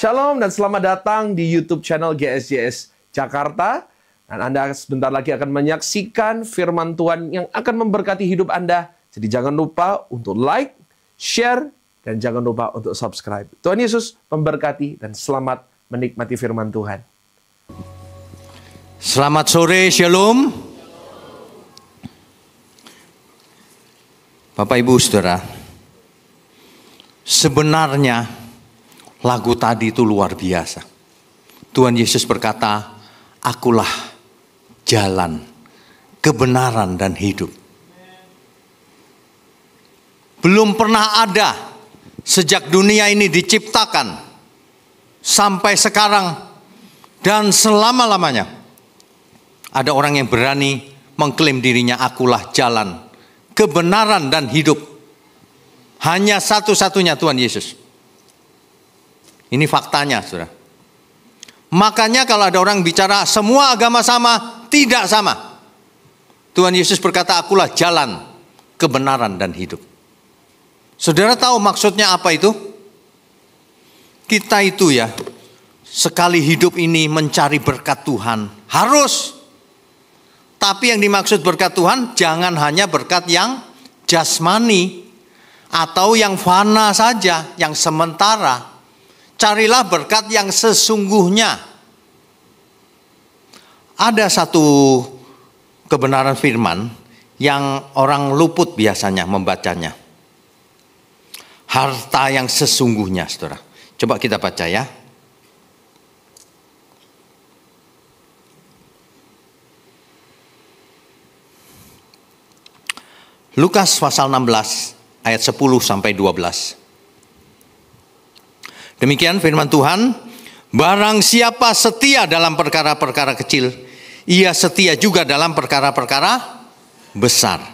Shalom dan selamat datang di YouTube channel GSJS Jakarta. Dan Anda sebentar lagi akan menyaksikan firman Tuhan yang akan memberkati hidup Anda. Jadi jangan lupa untuk like, share, dan jangan lupa untuk subscribe. Tuhan Yesus memberkati dan selamat menikmati firman Tuhan. Selamat sore, Shalom. Bapak, Ibu, Saudara, sebenarnya lagu tadi itu luar biasa. Tuhan Yesus berkata, "Akulah jalan, kebenaran, dan hidup." Belum pernah ada sejak dunia ini diciptakan sampai sekarang dan selama-lamanya ada orang yang berani mengklaim dirinya, "Akulah jalan, kebenaran, dan hidup." Hanya satu-satunya Tuhan Yesus. Ini faktanya, saudara. Makanya kalau ada orang bicara semua agama sama, tidak sama. Tuhan Yesus berkata, "Akulah jalan, kebenaran, dan hidup." Saudara tahu maksudnya apa itu? Kita itu ya, sekali hidup ini mencari berkat Tuhan. Harus. Tapi yang dimaksud berkat Tuhan, jangan hanya berkat yang jasmani atau yang fana saja, yang sementara. Carilah berkat yang sesungguhnya. Ada satu kebenaran firman yang orang luput biasanya membacanya. Harta yang sesungguhnya, saudara. Coba kita baca ya. Lukas pasal 16 ayat 10 sampai 12. Demikian firman Tuhan, "Barang siapa setia dalam perkara-perkara kecil, ia setia juga dalam perkara-perkara besar.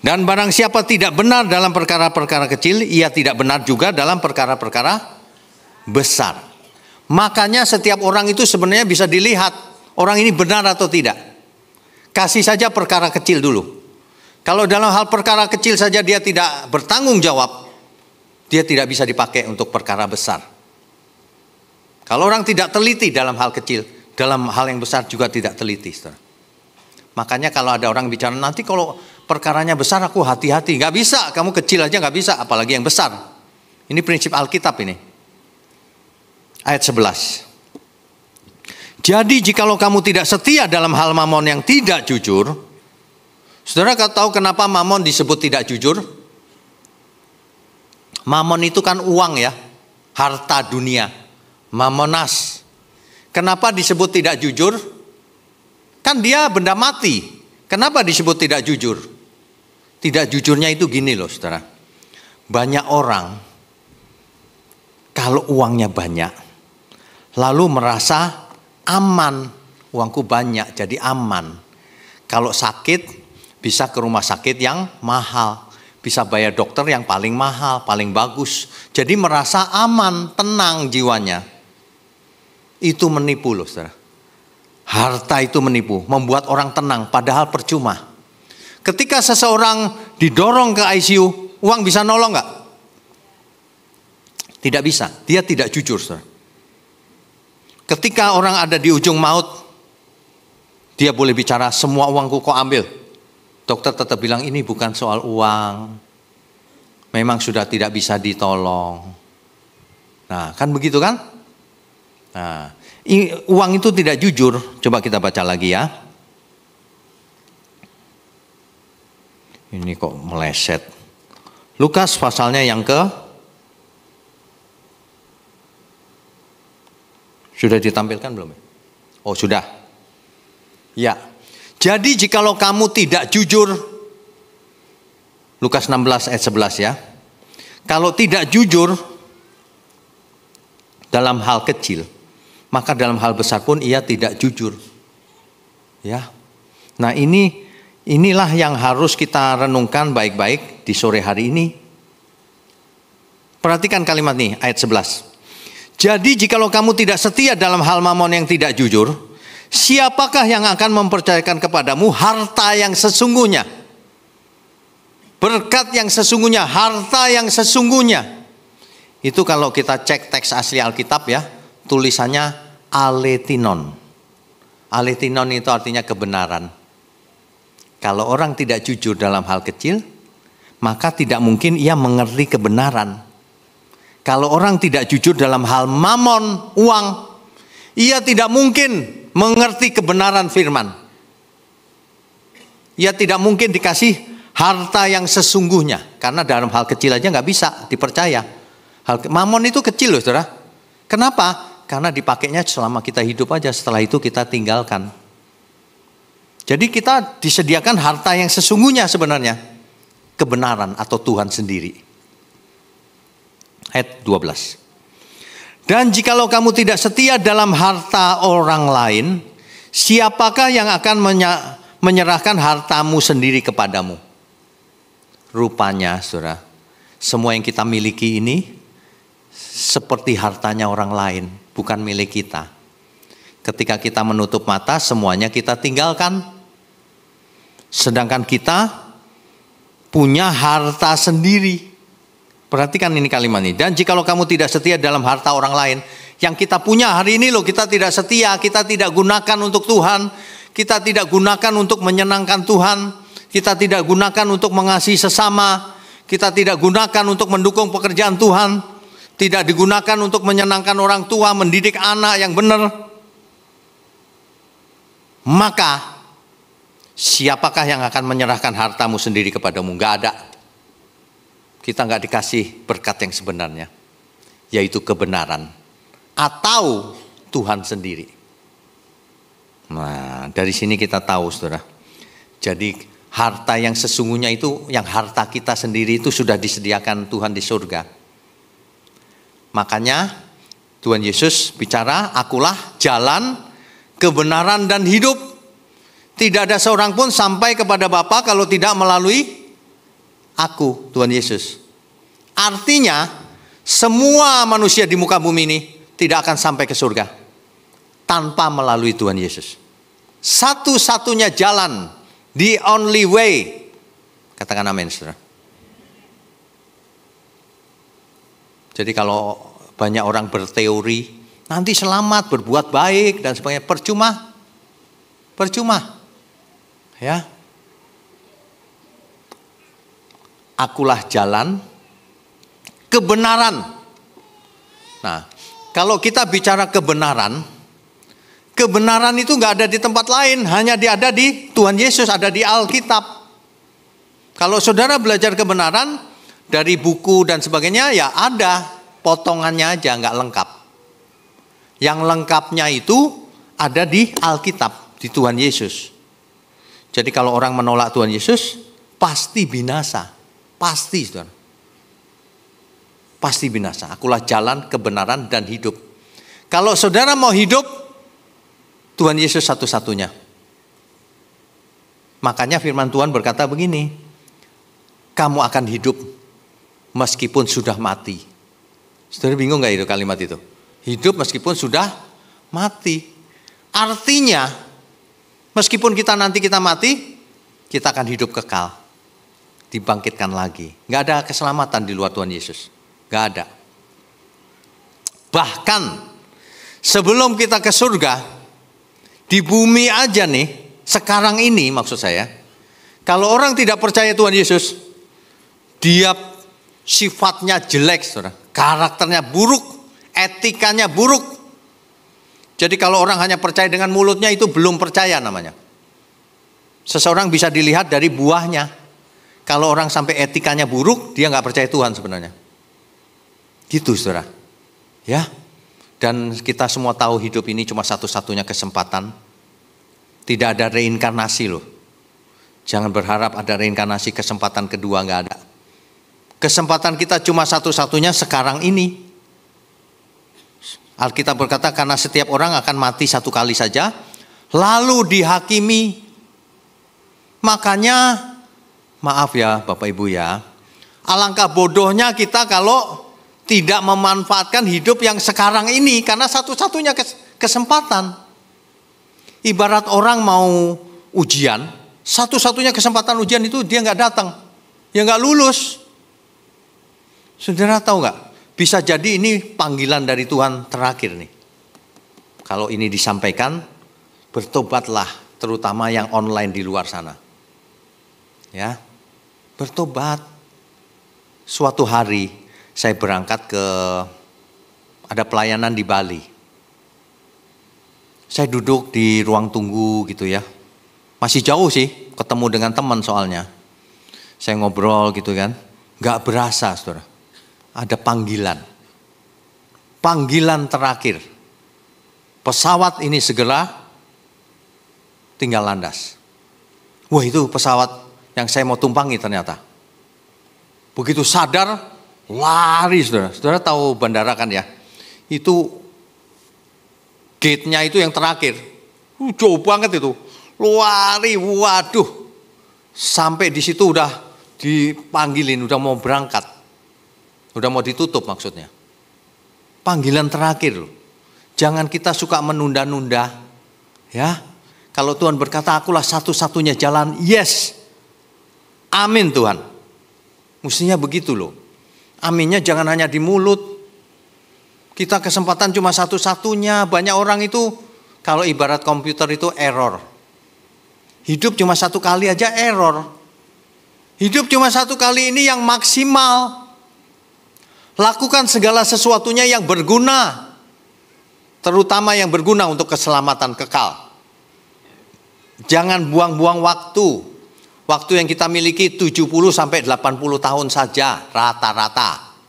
Dan barang siapa tidak benar dalam perkara-perkara kecil, ia tidak benar juga dalam perkara-perkara besar." Makanya setiap orang itu sebenarnya bisa dilihat, orang ini benar atau tidak. Kasih saja perkara kecil dulu. Kalau dalam hal perkara kecil saja dia tidak bertanggung jawab, dia tidak bisa dipakai untuk perkara besar. Kalau orang tidak teliti dalam hal kecil, dalam hal yang besar juga tidak teliti. Saudara. Makanya kalau ada orang bicara, nanti kalau perkaranya besar aku hati-hati. Gak bisa, kamu kecil aja gak bisa, apalagi yang besar. Ini prinsip Alkitab ini. Ayat 11. "Jadi jikalau kamu tidak setia dalam hal mamon yang tidak jujur." Saudara tahu kenapa mamon disebut tidak jujur? Mamon itu kan uang ya, harta dunia, mamonas. Kenapa disebut tidak jujur? Kan dia benda mati. Kenapa disebut tidak jujur? Tidak jujurnya itu gini loh, saudara. Banyak orang kalau uangnya banyak, lalu merasa aman. Uangku banyak jadi aman. Kalau sakit bisa ke rumah sakit yang mahal. Bisa bayar dokter yang paling mahal, paling bagus. Jadi merasa aman, tenang jiwanya. Itu menipu loh, saudara. Harta itu menipu, membuat orang tenang, padahal percuma. Ketika seseorang didorong ke ICU, uang bisa nolong nggak? Tidak bisa, dia tidak jujur, saudara. Ketika orang ada di ujung maut, dia boleh bicara, "Semua uangku kau ambil." Dokter tetap bilang, "Ini bukan soal uang. Memang sudah tidak bisa ditolong." Nah, kan begitu kan? Nah, uang itu tidak jujur. Coba kita baca lagi ya. Ini kok meleset. Lukas pasalnya yang ke... Sudah ditampilkan belum? Oh, sudah. Ya. Jadi jikalau kamu tidak jujur, Lukas 16 ayat 11 ya. Kalau tidak jujur dalam hal kecil, maka dalam hal besar pun ia tidak jujur. Ya. Nah, inilah yang harus kita renungkan baik-baik di sore hari ini. Perhatikan kalimat nih, ayat 11. "Jadi jikalau kamu tidak setia dalam hal mamon yang tidak jujur, siapakah yang akan mempercayakan kepadamu harta yang sesungguhnya?" Berkat yang sesungguhnya, harta yang sesungguhnya. Itu kalau kita cek teks asli Alkitab ya, tulisannya aletinon. Aletinon itu artinya kebenaran. Kalau orang tidak jujur dalam hal kecil, maka tidak mungkin ia mengerti kebenaran. Kalau orang tidak jujur dalam hal mamon, uang, ia tidak mungkin mengerti kebenaran firman. Ia tidak mungkin dikasih harta yang sesungguhnya. Karena dalam hal kecil aja nggak bisa dipercaya. Mamon itu kecil loh saudara. Kenapa? Karena dipakainya selama kita hidup aja, setelah itu kita tinggalkan. Jadi kita disediakan harta yang sesungguhnya sebenarnya. Kebenaran atau Tuhan sendiri. Ayat 12. Dan jikalau kamu tidak setia dalam harta orang lain, siapakah yang akan menyerahkan hartamu sendiri kepadamu? Rupanya saudara, semua yang kita miliki ini seperti hartanya orang lain, bukan milik kita. Ketika kita menutup mata, semuanya kita tinggalkan. Sedangkan kita punya harta sendiri. Perhatikan ini kalimat ini. Dan jikalau kamu tidak setia dalam harta orang lain, yang kita punya hari ini loh, kita tidak setia, kita tidak gunakan untuk Tuhan, kita tidak gunakan untuk menyenangkan Tuhan, kita tidak gunakan untuk mengasihi sesama, kita tidak gunakan untuk mendukung pekerjaan Tuhan, tidak digunakan untuk menyenangkan orang tua, mendidik anak yang benar. Maka siapakah yang akan menyerahkan hartamu sendiri kepadamu? Gak ada. Kita gak dikasih berkat yang sebenarnya, yaitu kebenaran atau Tuhan sendiri. Nah, dari sini kita tahu saudara. Jadi harta yang sesungguhnya itu, yang harta kita sendiri itu sudah disediakan Tuhan di surga. Makanya Tuhan Yesus bicara, akulah jalan, kebenaran dan hidup. Tidak ada seorang pun sampai kepada Bapa kalau tidak melalui aku, Tuhan Yesus. Artinya semua manusia di muka bumi ini tidak akan sampai ke surga tanpa melalui Tuhan Yesus. Satu-satunya jalan, the only way. Katakan amin saudara. Jadi kalau banyak orang berteori, nanti selamat, berbuat baik dan sebagainya, percuma. Percuma. Ya. Akulah jalan, kebenaran. Nah, kalau kita bicara kebenaran, kebenaran itu nggak ada di tempat lain, hanya ada di Tuhan Yesus, ada di Alkitab. Kalau saudara belajar kebenaran dari buku dan sebagainya, ya ada potongannya aja, nggak lengkap. Yang lengkapnya itu ada di Alkitab, di Tuhan Yesus. Jadi kalau orang menolak Tuhan Yesus, pasti binasa. Pasti, saudara. Pasti binasa. Akulah jalan, kebenaran, dan hidup. Kalau saudara mau hidup, Tuhan Yesus satu-satunya. Makanya firman Tuhan berkata begini, kamu akan hidup meskipun sudah mati. Saudara bingung gak itu kalimat itu? Hidup meskipun sudah mati. Artinya, meskipun nanti kita mati, kita akan hidup kekal. Dibangkitkan lagi. Gak ada keselamatan di luar Tuhan Yesus. Gak ada. Bahkan, sebelum kita ke surga, di bumi aja nih, sekarang ini maksud saya, kalau orang tidak percaya Tuhan Yesus, dia sifatnya jelek, saudara. Karakternya buruk, etikanya buruk. Jadi kalau orang hanya percaya dengan mulutnya, itu belum percaya namanya. Seseorang bisa dilihat dari buahnya. Kalau orang sampai etikanya buruk, dia nggak percaya Tuhan sebenarnya. Gitu saudara. Ya. Dan kita semua tahu hidup ini cuma satu-satunya kesempatan. Tidak ada reinkarnasi loh. Jangan berharap ada reinkarnasi, kesempatan kedua nggak ada. Kesempatan kita cuma satu-satunya sekarang ini. Alkitab berkata karena setiap orang akan mati satu kali saja, lalu dihakimi. Makanya, maaf ya Bapak Ibu ya, alangkah bodohnya kita kalau tidak memanfaatkan hidup yang sekarang ini, karena satu-satunya kesempatan. Ibarat orang mau ujian, satu-satunya kesempatan ujian itu dia nggak datang, ya nggak lulus. Saudara tahu nggak? Bisa jadi ini panggilan dari Tuhan terakhir nih. Kalau ini disampaikan, bertobatlah, terutama yang online di luar sana. Ya, bertobat. Suatu hari saya berangkat ada pelayanan di Bali. Saya duduk di ruang tunggu gitu ya. Masih jauh sih, ketemu dengan teman soalnya. Saya ngobrol gitu kan, gak berasa saudara. Ada panggilan. Panggilan terakhir. Pesawat ini segera tinggal landas. Wah, itu pesawat yang saya mau tumpangi ternyata. Begitu sadar, lari saudara. Saudara tahu bandara kan ya? Itu gate-nya itu yang terakhir. Jauh banget itu. Lari, waduh. Sampai di situ udah dipanggilin, udah mau berangkat. Udah mau ditutup maksudnya. Panggilan terakhir loh. Jangan kita suka menunda-nunda. Ya. Kalau Tuhan berkata, akulah satu-satunya jalan. Yes. Amin Tuhan. Mestinya begitu loh. Aminnya jangan hanya di mulut. Kita kesempatan cuma satu-satunya. Banyak orang itu, kalau ibarat komputer itu error. Hidup cuma satu kali aja error. Hidup cuma satu kali ini yang maksimal. Lakukan segala sesuatunya yang berguna. Terutama yang berguna untuk keselamatan kekal. Jangan buang-buang waktu. Waktu yang kita miliki 70 sampai 80 tahun saja rata-rata.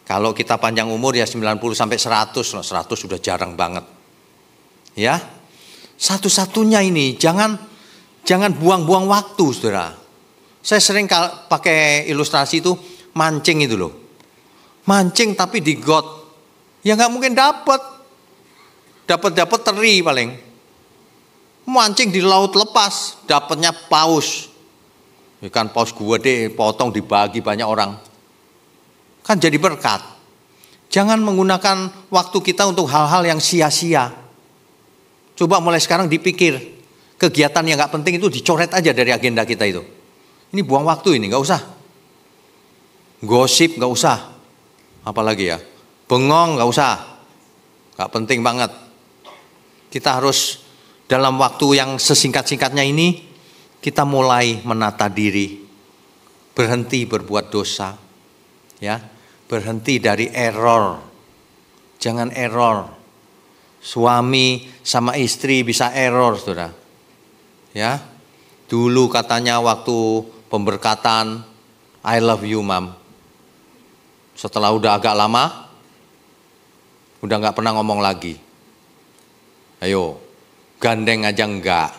Kalau kita panjang umur ya 90 sampai 100. 100 sudah jarang banget. Ya. Satu-satunya ini jangan buang-buang waktu, saudara. Saya sering pakai ilustrasi itu mancing itu loh. Mancing tapi di got, ya nggak mungkin dapat teri paling. Mancing di laut lepas, dapatnya paus. Ikan paus gede, potong dibagi banyak orang. Kan jadi berkat. Jangan menggunakan waktu kita untuk hal-hal yang sia-sia. Coba mulai sekarang dipikir, kegiatan yang nggak penting itu dicoret aja dari agenda kita itu. Ini buang waktu ini, nggak usah. Gosip nggak usah. Apalagi ya, bengong nggak usah, nggak penting banget. Kita harus dalam waktu yang sesingkat-singkatnya ini, kita mulai menata diri, berhenti berbuat dosa, ya, berhenti dari error. Jangan error. Suami sama istri bisa error, saudara. Ya, dulu katanya waktu pemberkatan, I love you, Mom. Setelah udah agak lama, udah gak pernah ngomong lagi. Ayo, gandeng aja enggak.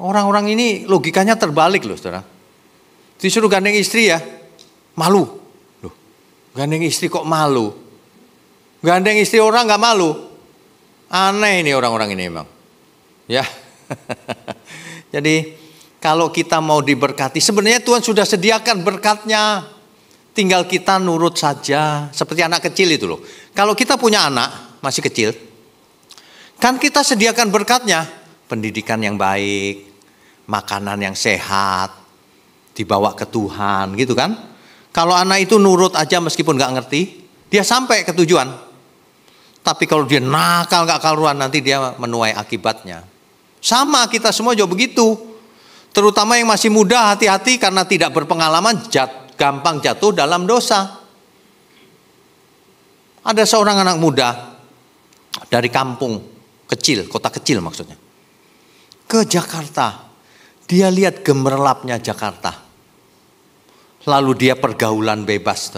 Orang-orang ini logikanya terbalik loh, saudara. Disuruh gandeng istri ya, malu. Loh, gandeng istri kok malu? Gandeng istri orang gak malu? Aneh ini orang-orang ini emang. Ya, jadi kalau kita mau diberkati, sebenarnya Tuhan sudah sediakan berkatnya. Tinggal kita nurut saja, seperti anak kecil itu loh. Kalau kita punya anak masih kecil, kan kita sediakan berkatnya, pendidikan yang baik, makanan yang sehat, dibawa ke Tuhan, gitu kan? Kalau anak itu nurut aja meskipun nggak ngerti, dia sampai ke tujuan. Tapi kalau dia nakal nggak karuan, nanti dia menuai akibatnya. Sama kita semua juga begitu. Terutama yang masih muda, hati-hati karena tidak berpengalaman, gampang jatuh dalam dosa. Ada seorang anak muda dari kampung kecil, kota kecil maksudnya, ke Jakarta. Dia lihat gemerlapnya Jakarta. Lalu dia pergaulan bebas.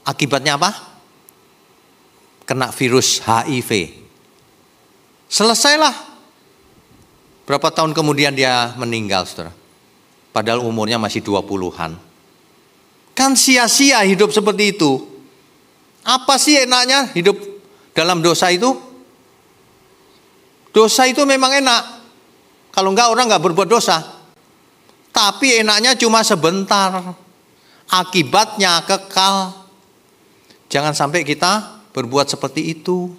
Akibatnya apa? Kena virus HIV. Selesailah. Berapa tahun kemudian dia meninggal, saudara. Padahal umurnya masih 20-an. Kan sia-sia hidup seperti itu. Apa sih enaknya hidup dalam dosa itu? Dosa itu memang enak. Kalau enggak orang enggak berbuat dosa. Tapi enaknya cuma sebentar. Akibatnya kekal. Jangan sampai kita berbuat seperti itu.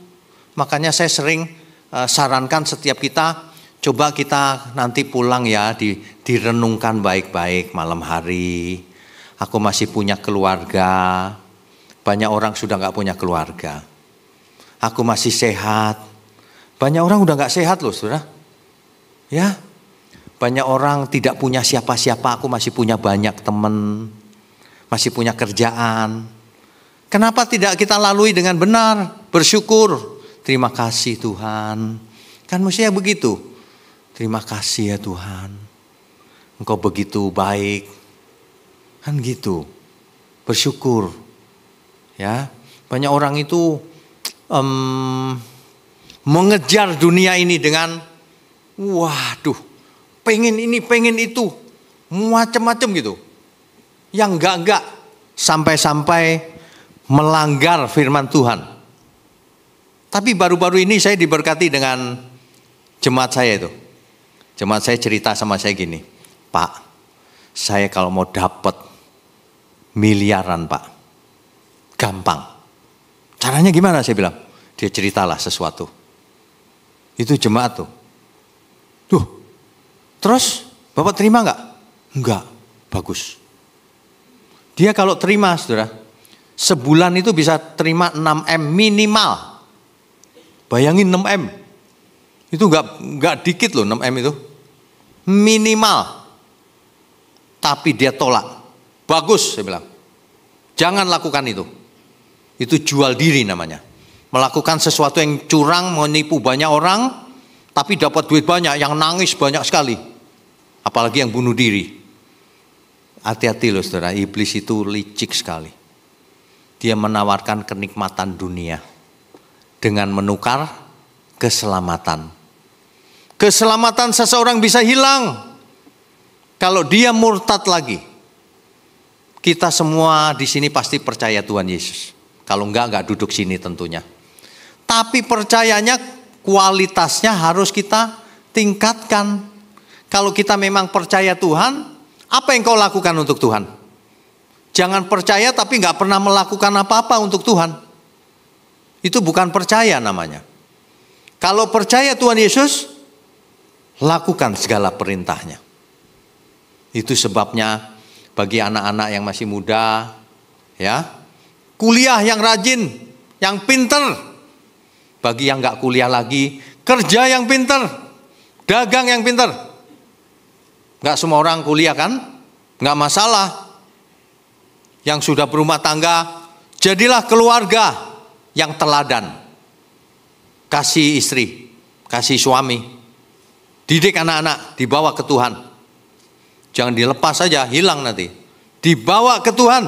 Makanya saya sering sarankan setiap kita, coba kita nanti pulang ya, direnungkan baik-baik malam hari. Aku masih punya keluarga. Banyak orang sudah nggak punya keluarga. Aku masih sehat. Banyak orang udah nggak sehat loh, saudara. Ya, banyak orang tidak punya siapa-siapa. Aku masih punya banyak teman, masih punya kerjaan. Kenapa tidak kita lalui dengan benar? Bersyukur. Terima kasih Tuhan. Kan mestinya begitu. Terima kasih ya Tuhan. Engkau begitu baik. Kan gitu. Bersyukur. Ya, banyak orang itu mengejar dunia ini dengan waduh, pengen ini, pengen itu, macam-macam gitu. Yang enggak sampai-sampai melanggar firman Tuhan. Tapi baru-baru ini saya diberkati dengan jemaat saya itu. Jemaat saya cerita sama saya gini, Pak, saya kalau mau dapat miliaran Pak, gampang. Caranya gimana saya bilang? Dia ceritalah sesuatu. Itu jemaat tuh. Tuh, terus Bapak terima enggak? Enggak, bagus. Dia kalau terima saudara, sebulan itu bisa terima 6M minimal. Bayangin 6M. Itu enggak dikit loh 6M itu. Minimal. Tapi dia tolak. Bagus saya bilang. Jangan lakukan itu. Itu jual diri namanya. Melakukan sesuatu yang curang, menipu banyak orang, tapi dapat duit banyak, yang nangis banyak sekali. Apalagi yang bunuh diri. Hati-hati loh saudara, iblis itu licik sekali. Dia menawarkan kenikmatan dunia dengan menukar keselamatan. Keselamatan seseorang bisa hilang kalau dia murtad lagi. Kita semua di sini pasti percaya Tuhan Yesus. Kalau enggak duduk sini tentunya. Tapi percayanya kualitasnya harus kita tingkatkan. Kalau kita memang percaya Tuhan, apa yang kau lakukan untuk Tuhan? Jangan percaya tapi enggak pernah melakukan apa-apa untuk Tuhan. Itu bukan percaya namanya. Kalau percaya Tuhan Yesus, lakukan segala perintahnya. Itu sebabnya bagi anak-anak yang masih muda, ya, kuliah yang rajin, yang pinter. Bagi yang nggak kuliah lagi, kerja yang pinter, dagang yang pinter. Nggak semua orang kuliah kan? Nggak masalah. Yang sudah berumah tangga, jadilah keluarga yang teladan. Kasih istri, kasih suami, didik anak-anak, dibawa ke Tuhan. Jangan dilepas saja, hilang nanti. Dibawa ke Tuhan.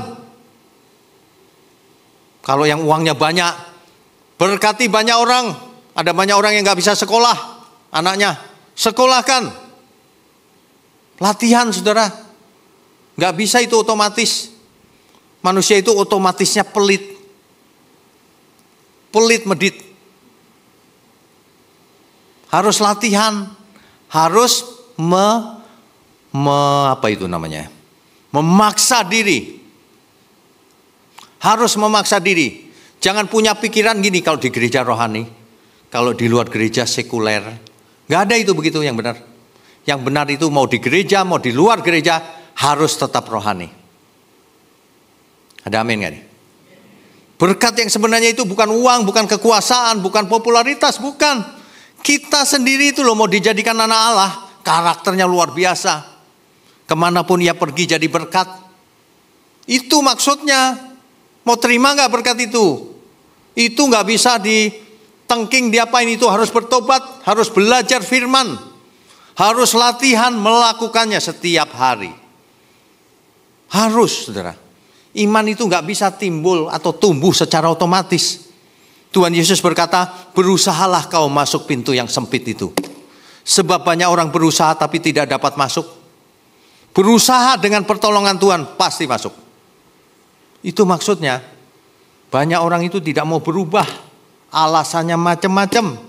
Kalau yang uangnya banyak, berkati banyak orang. Ada banyak orang yang gak bisa sekolah, anaknya, sekolahkan. Latihan saudara. Gak bisa itu otomatis. Manusia itu otomatisnya pelit. Pelit medit. Harus latihan. Harus memaksa diri. Harus memaksa diri. Jangan punya pikiran gini kalau di gereja rohani, kalau di luar gereja sekuler. Gak ada itu begitu yang benar. Yang benar itu mau di gereja, mau di luar gereja, harus tetap rohani. Ada amin gak nih? Berkat yang sebenarnya itu bukan uang, bukan kekuasaan, bukan popularitas, bukan. Kita sendiri itu loh mau dijadikan anak Allah. Karakternya luar biasa. Kemanapun ia pergi jadi berkat. Itu maksudnya. Mau terima gak berkat itu? Itu gak bisa ditengking diapain, itu harus bertobat, harus belajar firman, harus latihan melakukannya setiap hari. Harus saudara. Iman itu gak bisa timbul atau tumbuh secara otomatis. Tuhan Yesus berkata, berusahalah kau masuk pintu yang sempit itu. Sebab banyak orang berusaha tapi tidak dapat masuk. Berusaha dengan pertolongan Tuhan pasti masuk. Itu maksudnya. Banyak orang itu tidak mau berubah. Alasannya macam-macam.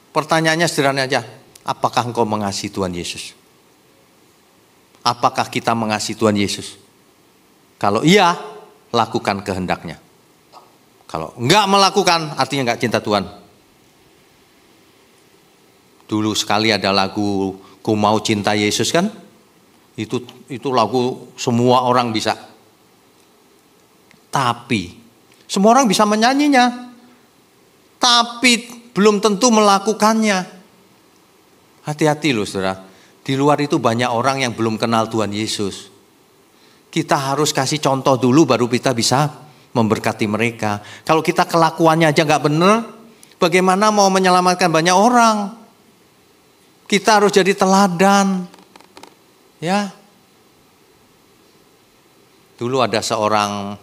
Pertanyaannya sederhana aja. Apakah engkau mengasihi Tuhan Yesus? Apakah kita mengasihi Tuhan Yesus? Kalau iya, lakukan kehendaknya. Kalau enggak melakukan, artinya enggak cinta Tuhan. Dulu sekali ada lagu Ku Mau Cinta Yesus kan? Itu lagu semua orang bisa. Tapi semua orang bisa menyanyinya. Tapi belum tentu melakukannya. Hati-hati loh saudara. Di luar itu banyak orang yang belum kenal Tuhan Yesus. Kita harus kasih contoh dulu baru kita bisa memberkati mereka. Kalau kita kelakuannya aja nggak benar, bagaimana mau menyelamatkan banyak orang? Kita harus jadi teladan. Ya. Dulu ada seorang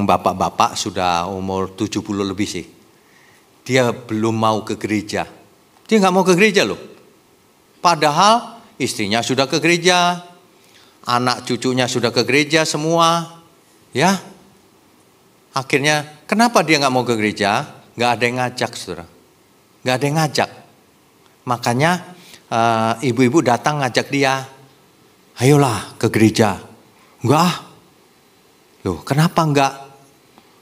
bapak-bapak sudah umur 70 lebih sih. Dia belum mau ke gereja. Dia nggak mau ke gereja loh. Padahal istrinya sudah ke gereja, anak cucunya sudah ke gereja semua, ya. Akhirnya kenapa dia nggak mau ke gereja? Nggak ada yang ngajak, saudara. Nggak ada yang ngajak. Makanya ibu-ibu datang ngajak dia, ayolah ke gereja. Enggak. Loh, kenapa enggak?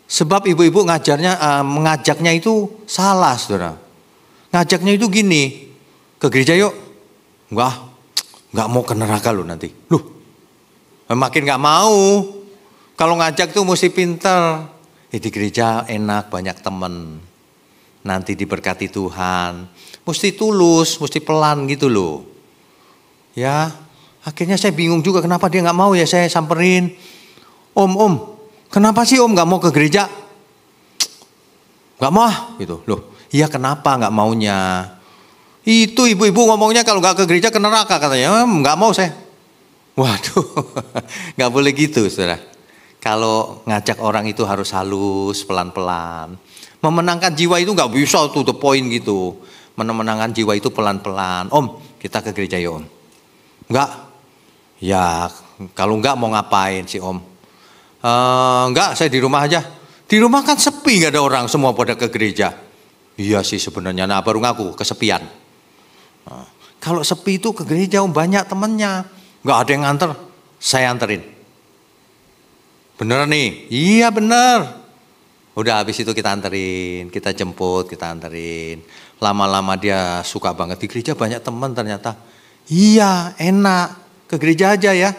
Sebab ibu-ibu mengajaknya itu salah, saudara. Ngajaknya itu gini, ke gereja yuk. Enggak mau ke neraka loh nanti. Loh, makin enggak mau. Kalau ngajak tuh mesti pinter. Di gereja enak, banyak temen. Nanti diberkati Tuhan. Mesti tulus, mesti pelan gitu loh. Ya, akhirnya saya bingung juga kenapa dia enggak mau ya. Saya samperin, Om, kenapa sih Om enggak mau ke gereja? Enggak mau gitu. Loh, iya kenapa enggak maunya? Itu ibu-ibu ngomongnya kalau enggak ke gereja ke neraka katanya. Enggak mau saya. Waduh, enggak boleh gitu saudara. Kalau ngajak orang itu harus halus, pelan-pelan. Memenangkan jiwa itu enggak bisa to the point gitu. Memenangkan jiwa itu pelan-pelan. Om, kita ke gereja ya Om. Enggak. Ya, kalau enggak mau ngapain sih Om? Enggak, saya di rumah aja. Di rumah kan sepi, nggak ada orang, semua pada ke gereja. Iya sih sebenarnya, nah baru ngaku kesepian. Kalau sepi itu ke gereja banyak temennya, nggak ada yang nganter, saya anterin. Bener nih? Iya bener. Udah habis itu kita anterin, kita jemput, kita anterin. Lama-lama dia suka banget di gereja, banyak teman ternyata. Iya enak, ke gereja aja ya.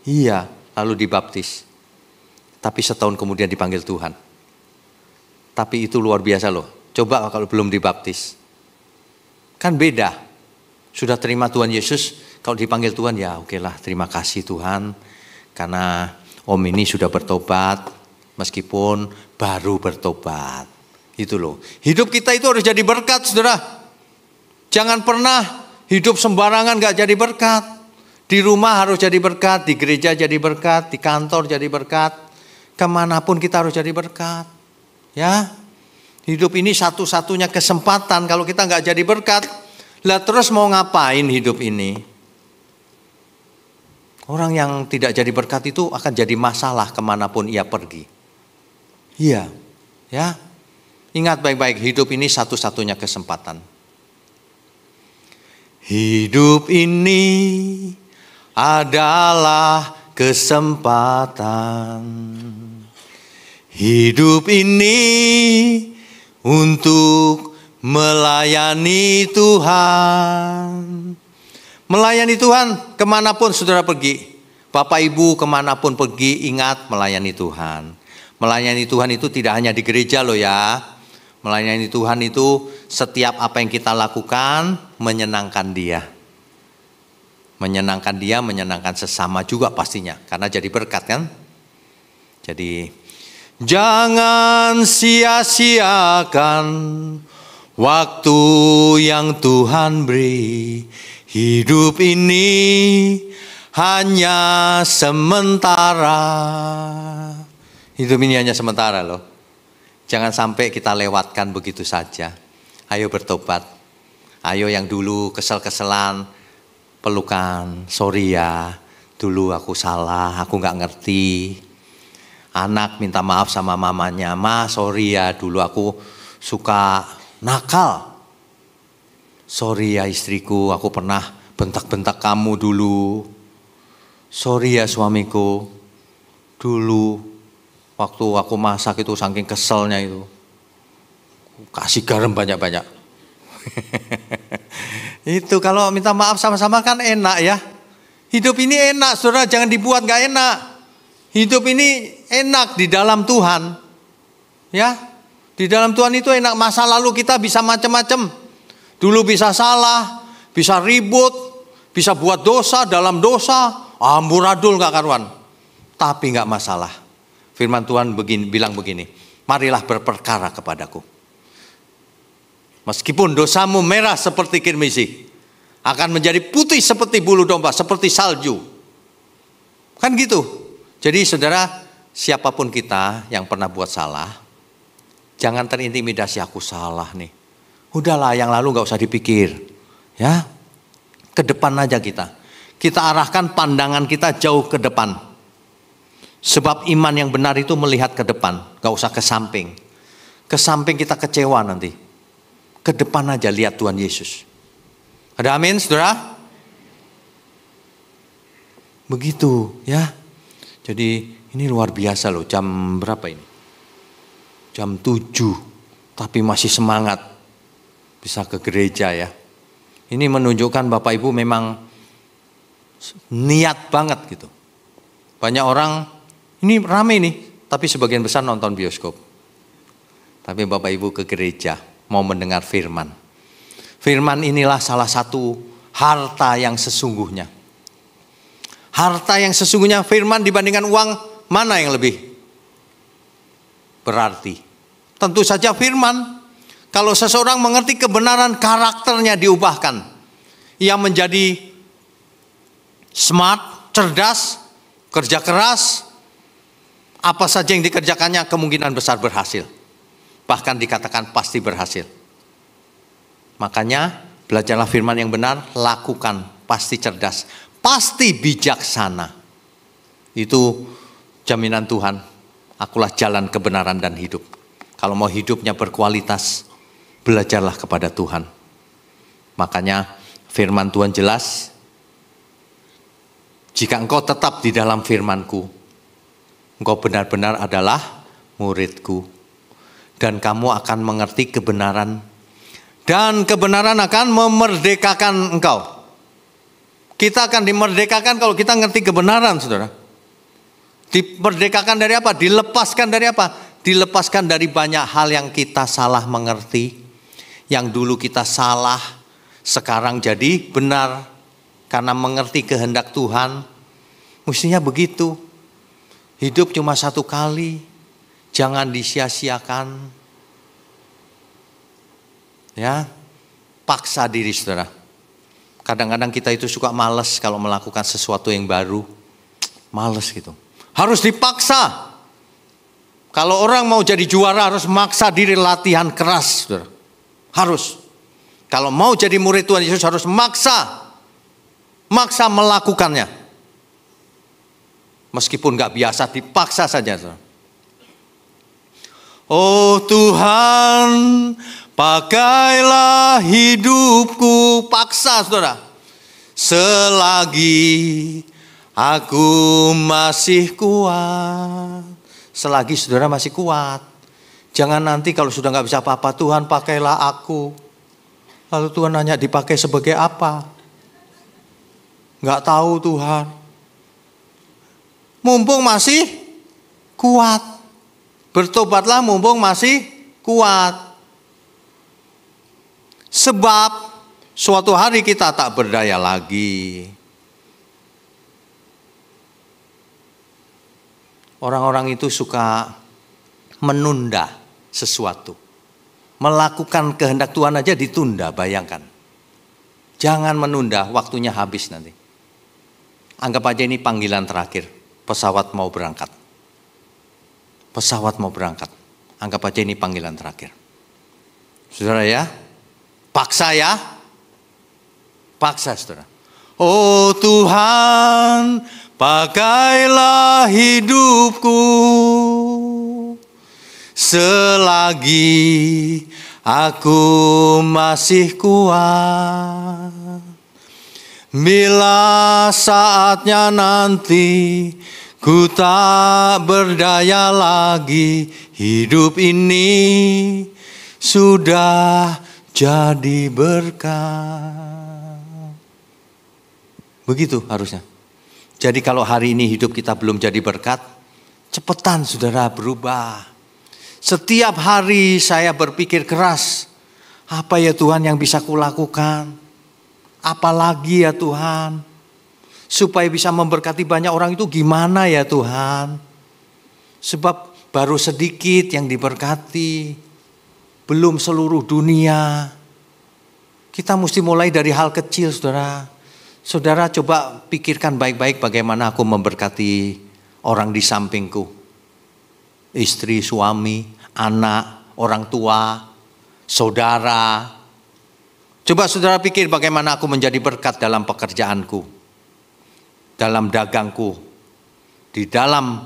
Iya, lalu dibaptis. Tapi setahun kemudian dipanggil Tuhan. Tapi itu luar biasa loh. Coba kalau belum dibaptis. Kan beda. Sudah terima Tuhan Yesus, kalau dipanggil Tuhan ya okelah, terima kasih Tuhan. Karena Om ini sudah bertobat, meskipun baru bertobat. Itu loh. Hidup kita itu harus jadi berkat, saudara. Jangan pernah hidup sembarangan gak jadi berkat. Di rumah harus jadi berkat, di gereja jadi berkat, di kantor jadi berkat. Kemanapun kita harus jadi berkat. Ya, hidup ini satu-satunya kesempatan. Kalau kita nggak jadi berkat, lah terus mau ngapain hidup ini? Orang yang tidak jadi berkat itu akan jadi masalah kemanapun ia pergi. Iya, ya. Ingat baik-baik, hidup ini satu-satunya kesempatan. Hidup ini adalah kesempatan. Hidup ini untuk melayani Tuhan. Melayani Tuhan kemanapun saudara pergi. Bapak Ibu kemanapun pergi, ingat melayani Tuhan. Melayani Tuhan itu tidak hanya di gereja loh ya. Melayani Tuhan itu setiap apa yang kita lakukan menyenangkan Dia. Menyenangkan Dia, menyenangkan sesama juga pastinya. Karena jadi berkat kan. Jadi jangan sia-siakan waktu yang Tuhan beri. Hidup ini hanya sementara. Hidup ini hanya sementara loh. Jangan sampai kita lewatkan begitu saja. Ayo bertobat. Ayo yang dulu kesel-keselan, pelukan. Sorry ya, dulu aku salah, aku gak ngerti. Anak minta maaf sama mamanya, Ma sorry ya dulu aku suka nakal. Sorry ya istriku, aku pernah bentak-bentak kamu dulu. Sorry ya suamiku, dulu waktu aku masak itu saking keselnya itu. Kasih garam banyak-banyak. Itu kalau minta maaf sama-sama kan enak ya. Hidup ini enak, saudara, jangan dibuat gak enak. Hidup ini enak di dalam Tuhan. Ya, di dalam Tuhan itu enak. Masa lalu kita bisa macam-macam. Dulu bisa salah, bisa ribut, bisa buat dosa dalam dosa, amburadul gak karuan. Tapi gak masalah. Firman Tuhan bilang begini, marilah berperkara kepadaku. Meskipun dosamu merah seperti kirmisi, akan menjadi putih seperti bulu domba, seperti salju. Kan gitu. Jadi saudara, siapapun kita yang pernah buat salah, jangan terintimidasi, aku salah nih. Udahlah, yang lalu gak usah dipikir. Ya, ke depan aja kita. Kita arahkan pandangan kita jauh ke depan. Sebab iman yang benar itu melihat ke depan, gak usah ke samping. Ke samping kita kecewa nanti. Ke depan aja lihat Tuhan Yesus. Ada amin, saudara? Begitu ya. Jadi ini luar biasa loh. Jam berapa ini? Jam 7. Tapi masih semangat. Bisa ke gereja ya. Ini menunjukkan Bapak Ibu memang niat banget gitu. Banyak orang, ini rame nih. Tapi sebagian besar nonton bioskop. Tapi Bapak Ibu ke gereja, mau mendengar firman. Firman inilah salah satu harta yang sesungguhnya. Harta yang sesungguhnya, firman dibandingkan uang, mana yang lebih berarti? Tentu saja firman. Kalau seseorang mengerti kebenaran, karakternya diubahkan. Ia menjadi smart, cerdas, kerja keras. Apa saja yang dikerjakannya kemungkinan besar berhasil. Bahkan dikatakan pasti berhasil. Makanya belajarlah firman yang benar, lakukan, pasti cerdas, pasti bijaksana. Itu jaminan Tuhan. Akulah jalan kebenaran dan hidup. Kalau mau hidupnya berkualitas, belajarlah kepada Tuhan. Makanya firman Tuhan jelas. Jika engkau tetap di dalam firman-Ku, engkau benar-benar adalah murid-Ku. Dan kamu akan mengerti kebenaran. Dan kebenaran akan memerdekakan engkau. Kita akan dimerdekakan kalau kita ngerti kebenaran, saudara. Dimerdekakan dari apa? Dilepaskan dari apa? Dilepaskan dari banyak hal yang kita salah mengerti. Yang dulu kita salah, sekarang jadi benar. Karena mengerti kehendak Tuhan. Mestinya begitu. Hidup cuma satu kali. Jangan disia-siakan. Ya, paksa diri, saudara. Kadang-kadang kita itu suka malas kalau melakukan sesuatu yang baru. Malas gitu. Harus dipaksa. Kalau orang mau jadi juara harus maksa diri, latihan keras, saudara. Harus. Kalau mau jadi murid Tuhan Yesus harus maksa melakukannya. Meskipun gak biasa, dipaksa saja, saudara. Oh Tuhan, pakailah hidupku. Paksa, saudara. Selagi aku masih kuat. Selagi saudara masih kuat. Jangan nanti kalau sudah gak bisa apa-apa, Tuhan pakailah aku. Lalu Tuhan nanya dipakai sebagai apa? Gak tahu Tuhan. Mumpung masih kuat. Bertobatlah mumpung masih kuat. Sebab suatu hari kita tak berdaya lagi. Orang-orang itu suka menunda sesuatu. Melakukan kehendak Tuhan aja ditunda, bayangkan. Jangan menunda, waktunya habis nanti. Anggap aja ini panggilan terakhir. Pesawat mau berangkat. Pesawat mau berangkat. Anggap aja ini panggilan terakhir. Saudara ya, paksa ya. Paksa, saudara. Oh Tuhan, pakailah hidupku. Selagi aku masih kuat. Bila saatnya nanti ku tak berdaya lagi, hidup ini sudah jadi berkat. Begitu harusnya. Jadi kalau hari ini hidup kita belum jadi berkat, cepetan saudara berubah. Setiap hari saya berpikir keras, apa ya Tuhan yang bisa kulakukan? Apalagi ya Tuhan? Supaya bisa memberkati banyak orang itu gimana ya Tuhan? Sebab baru sedikit yang diberkati, belum seluruh dunia. Kita mesti mulai dari hal kecil saudara. Saudara coba pikirkan baik-baik bagaimana aku memberkati orang di sampingku. Istri, suami, anak, orang tua, saudara. Coba saudara pikir bagaimana aku menjadi berkat dalam pekerjaanku, dalam dagangku, di dalam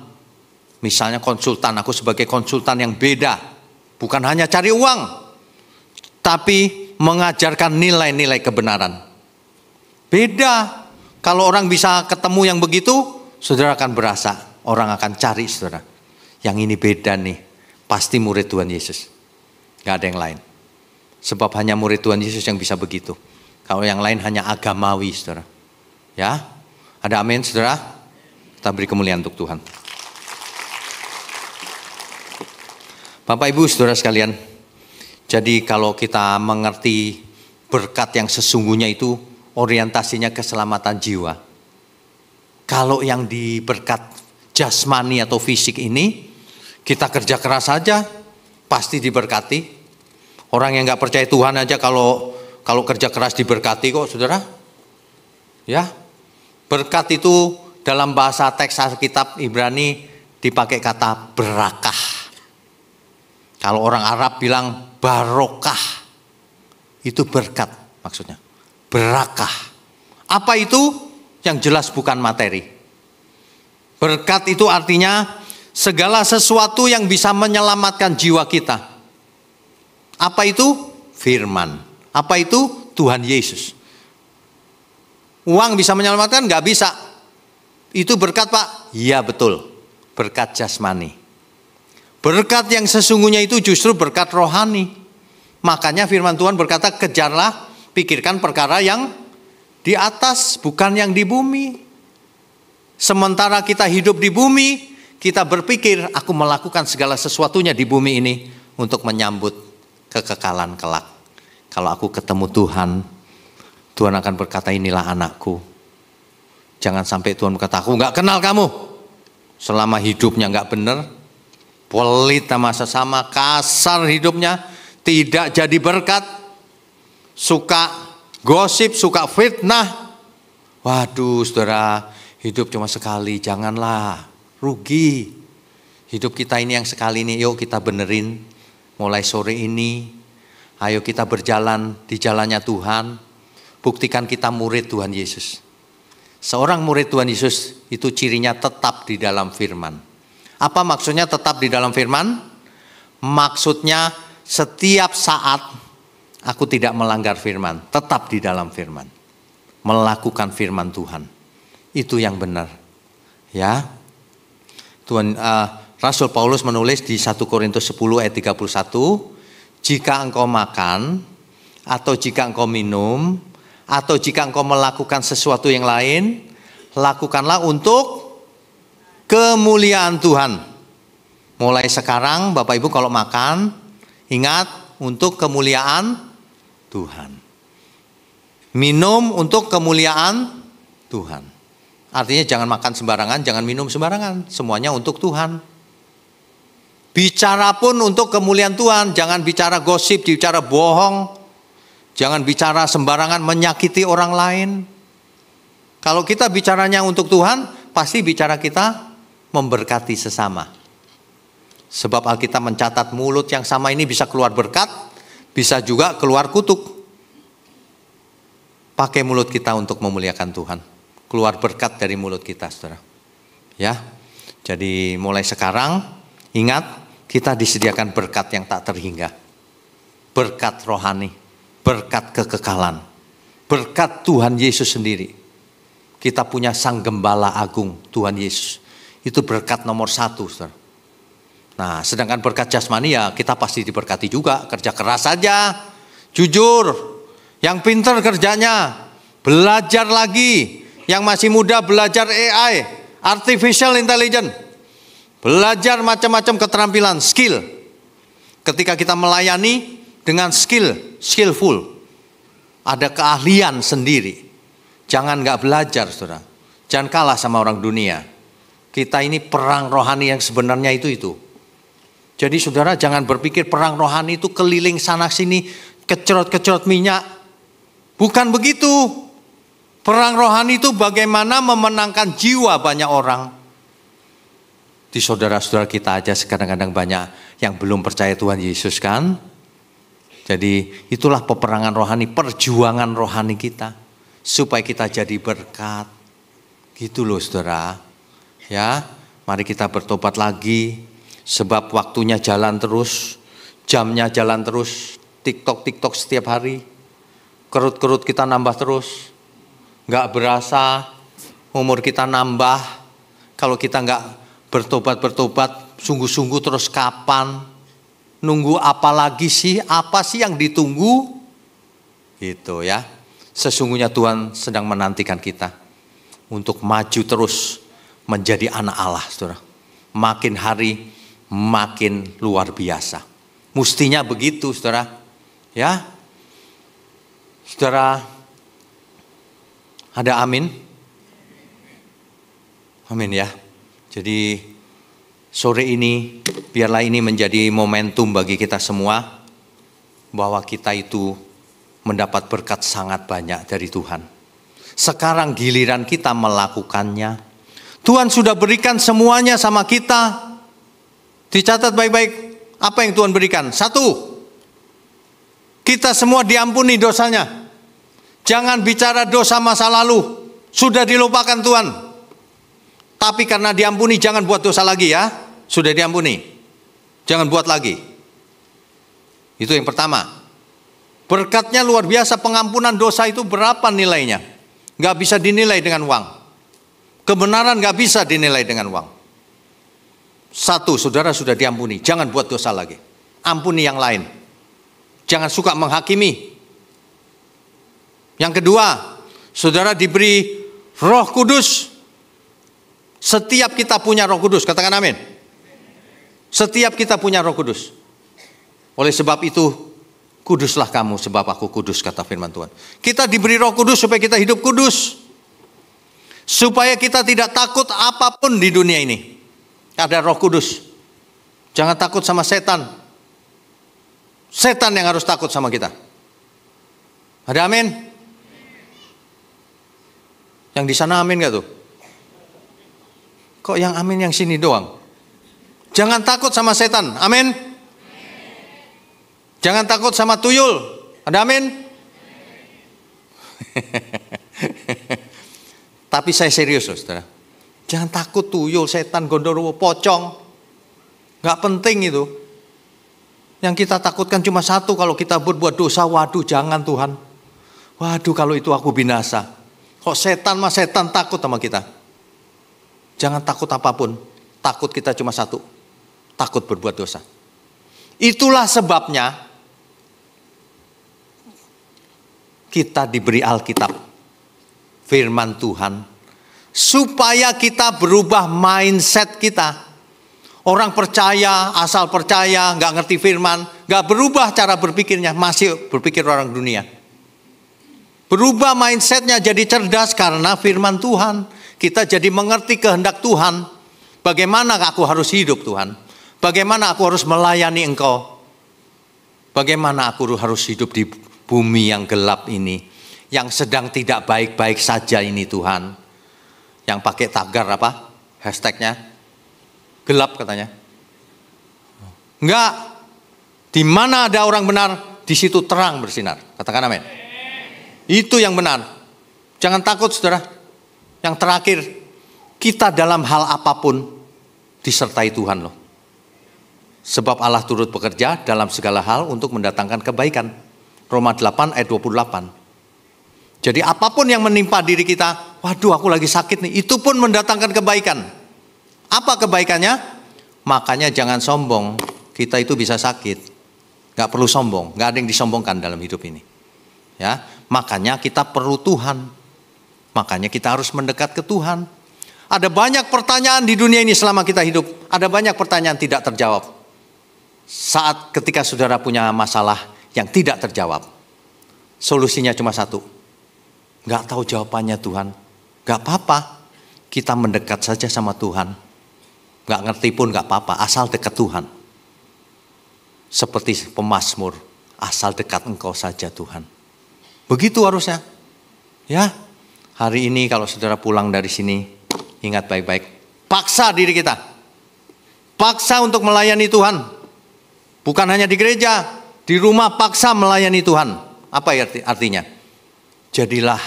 misalnya konsultan, aku sebagai konsultan yang beda. Bukan hanya cari uang, tapi mengajarkan nilai-nilai kebenaran. Beda. Kalau orang bisa ketemu yang begitu, saudara akan berasa, orang akan cari saudara. Yang ini beda nih, pasti murid Tuhan Yesus. Gak ada yang lain. Sebab hanya murid Tuhan Yesus yang bisa begitu. Kalau yang lain hanya agamawi saudara. Ya, ada amin saudara? Kita beri kemuliaan untuk Tuhan. Bapak Ibu saudara sekalian, jadi kalau kita mengerti berkat yang sesungguhnya itu orientasinya keselamatan jiwa. Kalau yang di berkat jasmani atau fisik ini, kita kerja keras saja pasti diberkati. Orang yang gak percaya Tuhan aja kalau kerja keras diberkati kok saudara. Ya, berkat itu dalam bahasa teks Alkitab Ibrani dipakai kata berakah. Kalau orang Arab bilang barokah, itu berkat maksudnya. Berakah. Apa itu? Yang jelas bukan materi. Berkat itu artinya segala sesuatu yang bisa menyelamatkan jiwa kita. Apa itu? Firman. Apa itu? Tuhan Yesus. Uang bisa menyelamatkan? Nggak bisa. Itu berkat Pak? Iya betul. Berkat jasmani. Berkat yang sesungguhnya itu justru berkat rohani. Makanya firman Tuhan berkata, kejarlah, pikirkan perkara yang di atas, bukan yang di bumi. Sementara kita hidup di bumi, kita berpikir, aku melakukan segala sesuatunya di bumi ini untuk menyambut kekekalan kelak. Kalau aku ketemu Tuhan, Tuhan akan berkata, inilah anakku. Jangan sampai Tuhan berkata, aku gak kenal kamu. Selama hidupnya gak benar, pelit sama sesama, kasar hidupnya, tidak jadi berkat, suka gosip, suka fitnah. Waduh saudara, hidup cuma sekali, janganlah, rugi. Hidup kita ini yang sekali ini, yuk kita benerin mulai sore ini. Ayo kita berjalan di jalannya Tuhan. Buktikan kita murid Tuhan Yesus. Seorang murid Tuhan Yesus itu cirinya tetap di dalam firman. Apa maksudnya tetap di dalam firman? Maksudnya setiap saat aku tidak melanggar firman, tetap di dalam firman. Melakukan firman Tuhan. Itu yang benar. Ya. Tuhan Rasul Paulus menulis di 1 Korintus 10 ayat 31, jika engkau makan atau jika engkau minum atau jika engkau melakukan sesuatu yang lain, lakukanlah untuk kemuliaan Tuhan. Mulai sekarang Bapak Ibu kalau makan, ingat untuk kemuliaan Tuhan. Minum untuk kemuliaan Tuhan. Artinya jangan makan sembarangan, jangan minum sembarangan. Semuanya untuk Tuhan. Bicara pun untuk kemuliaan Tuhan. Jangan bicara gosip, bicara bohong. Jangan bicara sembarangan menyakiti orang lain. Kalau kita bicaranya untuk Tuhan, pasti bicara kita memberkati sesama. Sebab Alkitab mencatat mulut yang sama ini bisa keluar berkat, bisa juga keluar kutuk. Pakai mulut kita untuk memuliakan Tuhan. Keluar berkat dari mulut kita, saudara. Ya, jadi mulai sekarang, ingat, kita disediakan berkat yang tak terhingga. Berkat rohani, berkat kekekalan, berkat Tuhan Yesus sendiri. Kita punya Sang Gembala Agung, Tuhan Yesus. Itu berkat nomor 1, saudara. Nah, sedangkan berkat jasmani ya kita pasti diberkati juga. Kerja keras saja, jujur. Yang pintar kerjanya, belajar lagi. Yang masih muda belajar AI, Artificial Intelligence. Belajar macam-macam keterampilan, skill. Ketika kita melayani dengan skillful. Ada keahlian sendiri. Jangan nggak belajar, saudara. Jangan kalah sama orang dunia. Kita ini perang rohani yang sebenarnya itu. Jadi saudara jangan berpikir perang rohani itu keliling sana sini, kecerot-kecerot minyak. Bukan begitu. Perang rohani itu bagaimana memenangkan jiwa banyak orang. Di saudara-saudara kita aja kadang-kadang banyak yang belum percaya Tuhan Yesus kan. Jadi itulah peperangan rohani, perjuangan rohani kita. Supaya kita jadi berkat. Gitu loh saudara. Ya, mari kita bertobat lagi. Sebab waktunya jalan terus. Jamnya jalan terus. TikTok setiap hari. Kerut-kerut kita nambah terus. Nggak berasa umur kita nambah. Kalau kita nggak bertobat, sungguh-sungguh terus kapan? Nunggu apa lagi sih? Apa sih yang ditunggu? Gitu ya. Sesungguhnya Tuhan sedang menantikan kita untuk maju terus menjadi anak Allah, saudara. Makin hari makin luar biasa. Mestinya begitu, saudara. Ya, saudara. Ada amin? Amin ya. Jadi sore ini biarlah ini menjadi momentum bagi kita semua bahwa kita itu mendapat berkat sangat banyak dari Tuhan. Sekarang giliran kita melakukannya. Tuhan sudah berikan semuanya sama kita. Dicatat baik-baik apa yang Tuhan berikan. 1, kita semua diampuni dosanya. Jangan bicara dosa masa lalu. Sudah dilupakan Tuhan. Tapi karena diampuni jangan buat dosa lagi ya. Sudah diampuni. Jangan buat lagi. Itu yang pertama. Berkatnya luar biasa. Pengampunan dosa itu berapa nilainya? Gak bisa dinilai dengan uang. Kebenaran gak bisa dinilai dengan uang. 1, saudara sudah diampuni. Jangan buat dosa lagi. Ampuni yang lain. Jangan suka menghakimi. Yang kedua, saudara diberi Roh Kudus. Setiap kita punya Roh Kudus, katakan amin. Setiap kita punya Roh Kudus. Oleh sebab itu, kuduslah kamu sebab aku kudus, kata firman Tuhan. Kita diberi Roh Kudus supaya kita hidup kudus. Supaya kita tidak takut apapun di dunia ini. Ada Roh Kudus. Jangan takut sama setan. Setan yang harus takut sama kita. Ada amin? Yang di sana amin gak tuh? Kok yang amin yang sini doang? Jangan takut sama setan, amin. Jangan takut sama tuyul, ada amin. Tapi saya serius loh saudara. Jangan takut tuyul, setan, gondoruo, pocong. Gak penting itu. Yang kita takutkan cuma satu, kalau kita berbuat dosa, waduh jangan Tuhan. Waduh kalau itu aku binasa. Kok setan mah setan takut sama kita. Jangan takut apapun. Takut kita cuma satu. Takut berbuat dosa. Itulah sebabnya kita diberi Alkitab. Firman Tuhan. Supaya kita berubah mindset kita. Orang percaya, asal percaya, gak ngerti firman. Gak berubah cara berpikirnya. Masih berpikir orang dunia. Berubah mindsetnya jadi cerdas karena firman Tuhan. Kita jadi mengerti kehendak Tuhan. Bagaimana aku harus hidup Tuhan. Bagaimana aku harus melayani Engkau. Bagaimana aku harus hidup di bumi yang gelap ini. Yang sedang tidak baik-baik saja ini Tuhan. Yang pakai tagar apa? Hashtagnya. Gelap katanya. Enggak. Di mana ada orang benar, di situ terang bersinar. Katakan amin. Itu yang benar. Jangan takut saudara. Yang terakhir, kita dalam hal apapun disertai Tuhan loh. Sebab Allah turut bekerja dalam segala hal untuk mendatangkan kebaikan. Roma 8 ayat 28. Jadi apapun yang menimpa diri kita, waduh aku lagi sakit nih, itu pun mendatangkan kebaikan. Apa kebaikannya? Makanya jangan sombong. Kita itu bisa sakit. Gak perlu sombong. Gak ada yang disombongkan dalam hidup ini. Ya, makanya kita perlu Tuhan. Makanya kita harus mendekat ke Tuhan. Ada banyak pertanyaan di dunia ini selama kita hidup. Ada banyak pertanyaan tidak terjawab. Saat ketika saudara punya masalah yang tidak terjawab, solusinya cuma satu. Gak tahu jawabannya Tuhan. Gak apa-apa. Kita mendekat saja sama Tuhan. Gak ngerti pun gak apa-apa. Asal dekat Tuhan. Seperti pemazmur. Asal dekat Engkau saja Tuhan. Begitu harusnya. Ya. Hari ini kalau saudara pulang dari sini, ingat baik-baik. Paksa diri kita. Paksa untuk melayani Tuhan. Bukan hanya di gereja, di rumah paksa melayani Tuhan. Apa artinya? Jadilah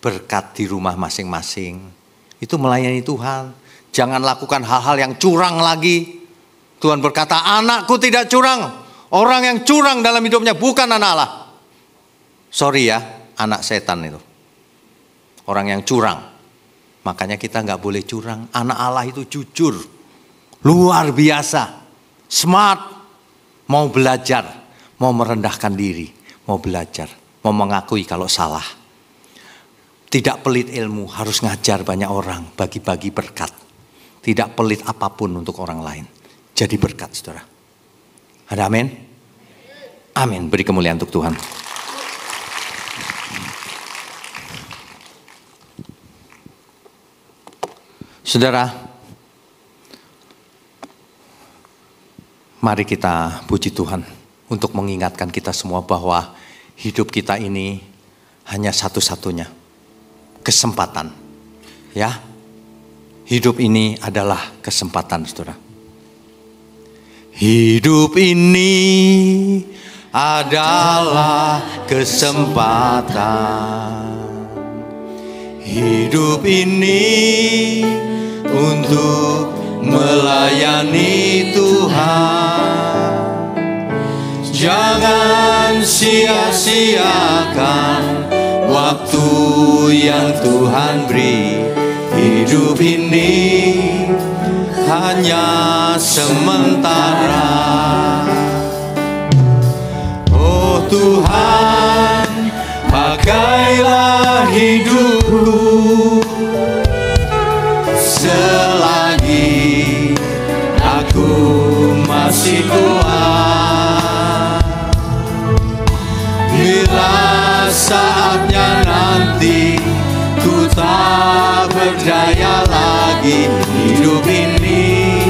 berkat di rumah masing-masing. Itu melayani Tuhan. Jangan lakukan hal-hal yang curang lagi. Tuhan berkata, anakku tidak curang. Orang yang curang dalam hidupnya bukan anak Allah. Sorry ya, anak setan itu. Orang yang curang. Makanya kita nggak boleh curang. Anak Allah itu jujur. Luar biasa. Smart. Mau belajar, mau merendahkan diri, mau belajar, mau mengakui kalau salah. Tidak pelit ilmu, harus ngajar banyak orang, bagi-bagi berkat. Tidak pelit apapun untuk orang lain. Jadi berkat, saudara. Ada amin? Amin, beri kemuliaan untuk Tuhan. Saudara, mari kita puji Tuhan untuk mengingatkan kita semua bahwa hidup kita ini hanya satu-satunya kesempatan. Ya, hidup ini adalah kesempatan, saudara. Hidup ini adalah kesempatan. Hidup ini untuk melayani Tuhan. Jangan sia-siakan waktu yang Tuhan beri. Hidup ini hanya sementara. Oh Tuhan, pakailah hidupku selagi aku masih kuat. Bila saatnya nanti ku tak berdaya lagi, hidup ini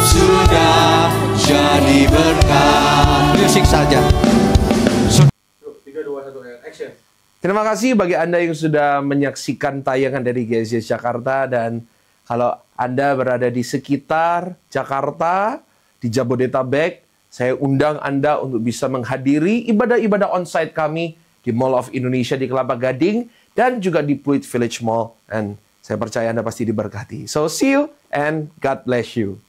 sudah jadi berkat. Musik saja. 3, 2, 1, action. Terima kasih bagi Anda yang sudah menyaksikan tayangan dari GSJS Jakarta. Dan kalau Anda berada di sekitar Jakarta, di Jabodetabek, saya undang Anda untuk bisa menghadiri ibadah-ibadah onsite kami di Mall of Indonesia di Kelapa Gading dan juga di Pluit Village Mall. Dan saya percaya Anda pasti diberkati. So see you and God bless you.